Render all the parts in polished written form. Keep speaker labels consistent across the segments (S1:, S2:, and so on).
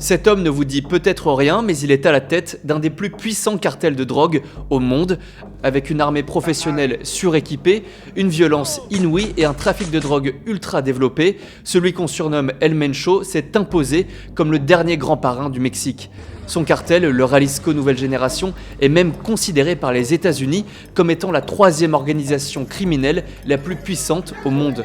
S1: Cet homme ne vous dit peut-être rien, mais il est à la tête d'un des plus puissants cartels de drogue au monde, avec une armée professionnelle suréquipée, une violence inouïe et un trafic de drogue ultra développé. Celui qu'on surnomme El Mencho s'est imposé comme le dernier grand parrain du Mexique. Son cartel, le Jalisco Nouvelle Génération, est même considéré par les États-Unis comme étant la troisième organisation criminelle la plus puissante au monde.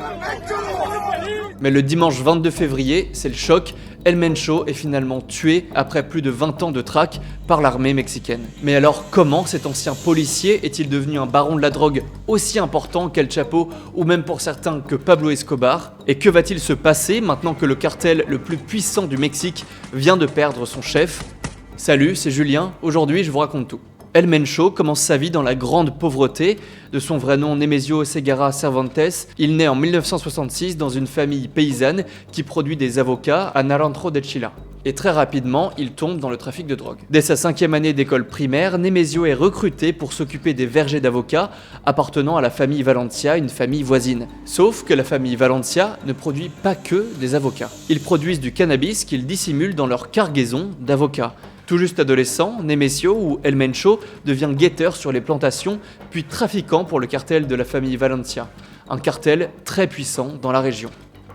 S1: Mais le dimanche 22 février, c'est le choc. El Mencho est finalement tué après plus de 20 ans de traque par l'armée mexicaine. Mais alors comment cet ancien policier est-il devenu un baron de la drogue aussi important qu'El Chapo ou même pour certains que Pablo Escobar? Et que va-t-il se passer maintenant que le cartel le plus puissant du Mexique vient de perdre son chef? Salut, c'est Julien, aujourd'hui je vous raconte tout. El Mencho commence sa vie dans la grande pauvreté. De son vrai nom Nemesio Segarra Cervantes, il naît en 1966 dans une famille paysanne qui produit des avocats à Naranjo de Chila. Et très rapidement, il tombe dans le trafic de drogue. Dès sa 5e année d'école primaire, Nemesio est recruté pour s'occuper des vergers d'avocats appartenant à la famille Valencia, une famille voisine. Sauf que la famille Valencia ne produit pas que des avocats. Ils produisent du cannabis qu'ils dissimulent dans leur cargaison d'avocats. Tout juste adolescent, Nemesio ou El Mencho devient guetteur sur les plantations, puis trafiquant pour le cartel de la famille Valencia, un cartel très puissant dans la région.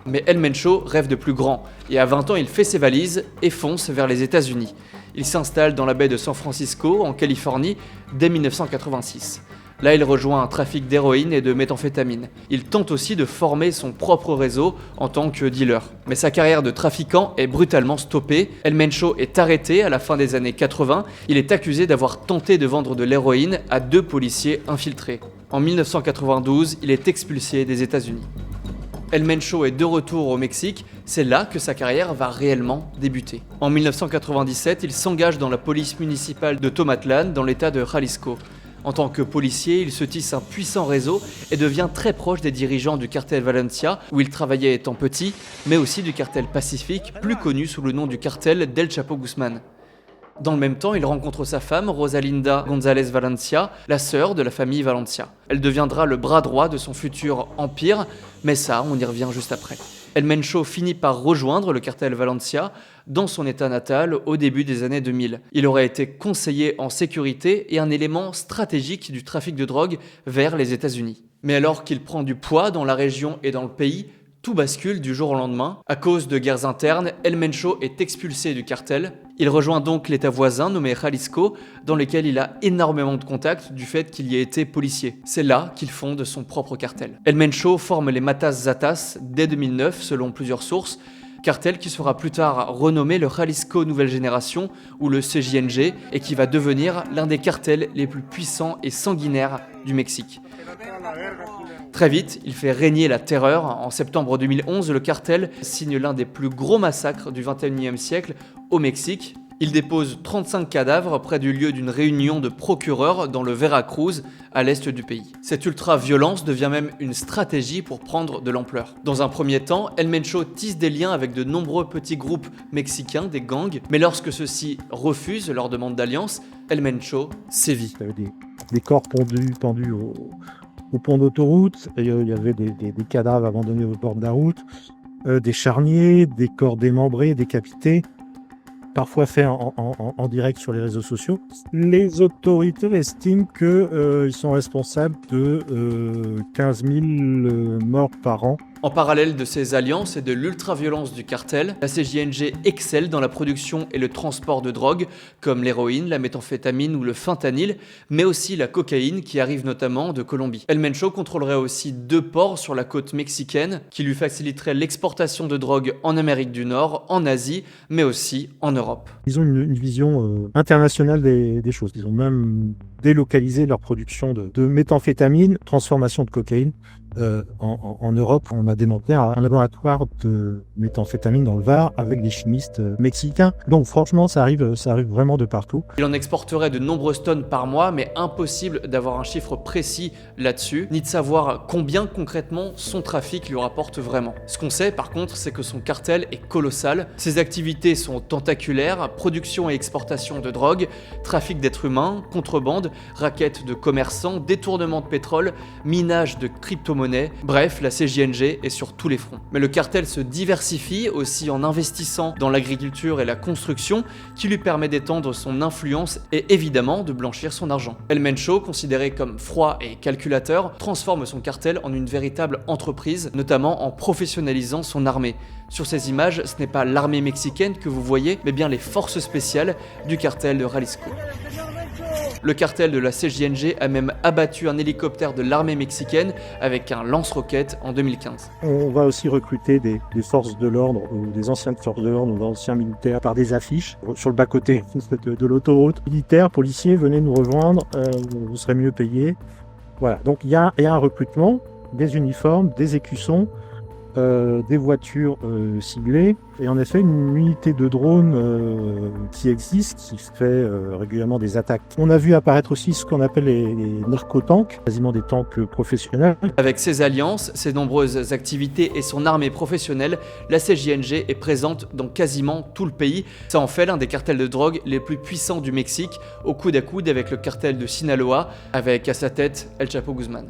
S1: Mais El Mencho rêve de plus grand, et à 20 ans il fait ses valises et fonce vers les États-Unis. Il s'installe dans la baie de San Francisco, en Californie, dès 1986. Là, il rejoint un trafic d'héroïne et de méthamphétamine. Il tente aussi de former son propre réseau en tant que dealer. Mais sa carrière de trafiquant est brutalement stoppée. El Mencho est arrêté à la fin des années 80. Il est accusé d'avoir tenté de vendre de l'héroïne à 2 policiers infiltrés. En 1992, il est expulsé des États-Unis. El Mencho est de retour au Mexique, c'est là que sa carrière va réellement débuter. En 1997, il s'engage dans la police municipale de Tomatlán, dans l'état de Jalisco. En tant que policier, il se tisse un puissant réseau et devient très proche des dirigeants du cartel Valencia, où il travaillait étant petit, mais aussi du cartel Pacifique, plus connu sous le nom du cartel d'El Chapo Guzmán. Dans le même temps, il rencontre sa femme, Rosalinda González Valencia, la sœur de la famille Valencia. Elle deviendra le bras droit de son futur empire, mais ça, on y revient juste après. El Mencho finit par rejoindre le cartel Valencia dans son état natal au début des années 2000. Il aurait été conseiller en sécurité et un élément stratégique du trafic de drogue vers les États-Unis. Mais alors qu'il prend du poids dans la région et dans le pays, tout bascule du jour au lendemain. À cause de guerres internes, El Mencho est expulsé du cartel. Il rejoint donc l'état voisin nommé Jalisco, dans lequel il a énormément de contacts du fait qu'il y ait été policier. C'est là qu'il fonde son propre cartel. El Mencho forme les Matas Zatas dès 2009, selon plusieurs sources, cartel qui sera plus tard renommé le Jalisco Nouvelle Génération ou le CJNG et qui va devenir l'un des cartels les plus puissants et sanguinaires du Mexique. Très vite, il fait régner la terreur. En septembre 2011, le cartel signe l'un des plus gros massacres du XXIe siècle au Mexique. Il dépose 35 cadavres près du lieu d'une réunion de procureurs dans le Veracruz, à l'est du pays. Cette ultra-violence devient même une stratégie pour prendre de l'ampleur. Dans un premier temps, El Mencho tisse des liens avec de nombreux petits groupes mexicains, des gangs, mais lorsque ceux-ci refusent leur demande d'alliance, El Mencho sévit.
S2: Il y avait des corps pendus au pont d'autoroute, et il y avait des cadavres abandonnés au bord de la route, des charniers, des corps démembrés, décapités, parfois faits en direct sur les réseaux sociaux. Les autorités estiment qu'ils sont responsables de 15 000 morts par an.
S1: En parallèle de ces alliances et de l'ultra-violence du cartel, la CJNG excelle dans la production et le transport de drogues, comme l'héroïne, la méthamphétamine ou le fentanyl, mais aussi la cocaïne qui arrive notamment de Colombie. El Mencho contrôlerait aussi 2 ports sur la côte mexicaine qui lui faciliteraient l'exportation de drogue en Amérique du Nord, en Asie, mais aussi en Europe.
S2: Ils ont une vision internationale des choses. Ils ont même délocalisé leur production de méthamphétamine, transformation de cocaïne. En Europe, on a démantelé un laboratoire de méthamphétamine dans le Var avec des chimistes mexicains. Donc franchement, ça arrive vraiment de partout.
S1: Il en exporterait de nombreuses tonnes par mois, mais impossible d'avoir un chiffre précis là-dessus, ni de savoir combien concrètement son trafic lui rapporte vraiment. Ce qu'on sait par contre, c'est que son cartel est colossal. Ses activités sont tentaculaires, production et exportation de drogue, trafic d'êtres humains, contrebande, raquettes de commerçants, détournement de pétrole, minage de crypto-monnaies, crypto-monnaies. Bref, la CJNG est sur tous les fronts. Mais le cartel se diversifie aussi en investissant dans l'agriculture et la construction, qui lui permet d'étendre son influence et évidemment de blanchir son argent. El Mencho, considéré comme froid et calculateur, transforme son cartel en une véritable entreprise, notamment en professionnalisant son armée. Sur ces images, ce n'est pas l'armée mexicaine que vous voyez, mais bien les forces spéciales du cartel de Jalisco. Le cartel de la CJNG a même abattu un hélicoptère de l'armée mexicaine avec un lance-roquettes en 2015.
S2: On va aussi recruter des forces de l'ordre, ou des anciennes forces de l'ordre, ou d'anciens militaires, par des affiches sur le bas-côté de l'autoroute. Militaires, policiers, venez nous rejoindre, vous serez mieux payés. Voilà, donc il y a un recrutement, des uniformes, des écussons, des voitures ciblées, et en effet une unité de drone qui existe, qui fait régulièrement des attaques. On a vu apparaître aussi ce qu'on appelle les narcotanks, quasiment des tanks professionnels.
S1: Avec ses alliances, ses nombreuses activités et son armée professionnelle, la CJNG est présente dans quasiment tout le pays. Ça en fait l'un des cartels de drogue les plus puissants du Mexique, au coude à coude avec le cartel de Sinaloa, avec à sa tête El Chapo Guzman.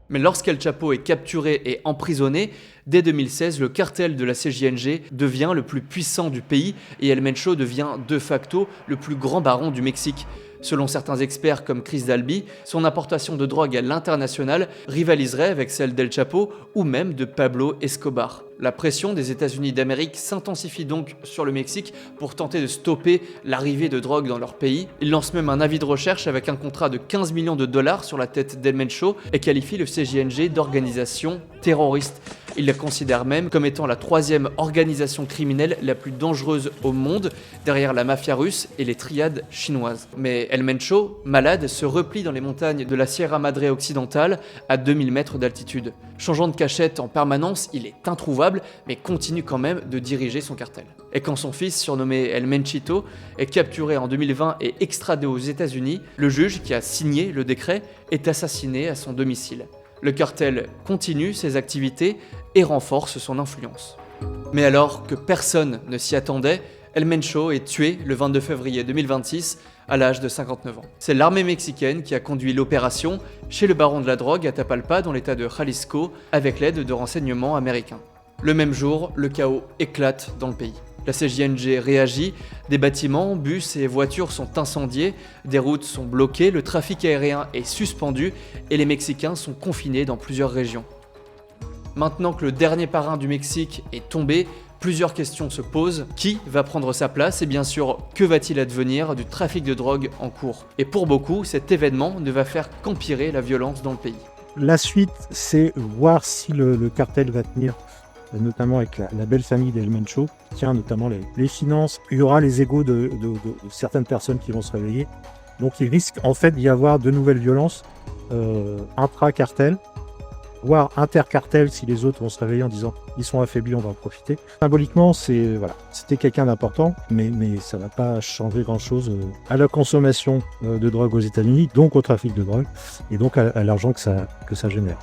S1: Mais lorsqu'El Chapo est capturé et emprisonné, dès 2016, le cartel de la CJNG devient le plus puissant du pays et El Mencho devient de facto le plus grand baron du Mexique. Selon certains experts comme Chris Dalby, son importation de drogue à l'international rivaliserait avec celle d'El Chapo ou même de Pablo Escobar. La pression des États-Unis d'Amérique s'intensifie donc sur le Mexique pour tenter de stopper l'arrivée de drogue dans leur pays. Ils lancent même un avis de recherche avec un contrat de 15 millions de dollars sur la tête d'El Mencho et qualifient le CJNG d'organisation terroriste. Ils la considèrent même comme étant la troisième organisation criminelle la plus dangereuse au monde, derrière la mafia russe et les triades chinoises. Mais El Mencho, malade, se replie dans les montagnes de la Sierra Madre occidentale à 2000 mètres d'altitude. Changeant de cachette en permanence, il est introuvable, mais continue quand même de diriger son cartel. Et quand son fils, surnommé El Menchito, est capturé en 2020 et extradé aux États-Unis, le juge qui a signé le décret est assassiné à son domicile. Le cartel continue ses activités et renforce son influence. Mais alors que personne ne s'y attendait, El Mencho est tué le 22 février 2026 à l'âge de 59 ans. C'est l'armée mexicaine qui a conduit l'opération chez le baron de la drogue à Tapalpa dans l'état de Jalisco avec l'aide de renseignements américains. Le même jour, le chaos éclate dans le pays. La CJNG réagit, des bâtiments, bus et voitures sont incendiés, des routes sont bloquées, le trafic aérien est suspendu et les Mexicains sont confinés dans plusieurs régions. Maintenant que le dernier parrain du Mexique est tombé, plusieurs questions se posent. Qui va prendre sa place et bien sûr, que va-t-il advenir du trafic de drogue en cours? Et pour beaucoup, cet événement ne va faire qu'empirer la violence dans le pays.
S2: La suite, c'est voir si le cartel va tenir, notamment avec la belle famille d'El Mencho, qui tient notamment les finances. Il y aura les égos de certaines personnes qui vont se réveiller. Donc il risque en fait d'y avoir de nouvelles violences intra-cartel, voire intercartel si les autres vont se réveiller en disant ils sont affaiblis, on va en profiter. Symboliquement, c'était quelqu'un d'important, mais ça va pas changer grand-chose à la consommation de drogue aux États-Unis, donc au trafic de drogue, et donc à l'argent que ça génère.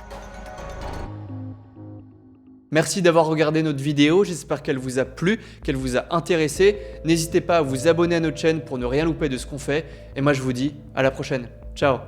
S1: Merci d'avoir regardé notre vidéo, j'espère qu'elle vous a plu, qu'elle vous a intéressé. N'hésitez pas à vous abonner à notre chaîne pour ne rien louper de ce qu'on fait. Et moi je vous dis à la prochaine. Ciao.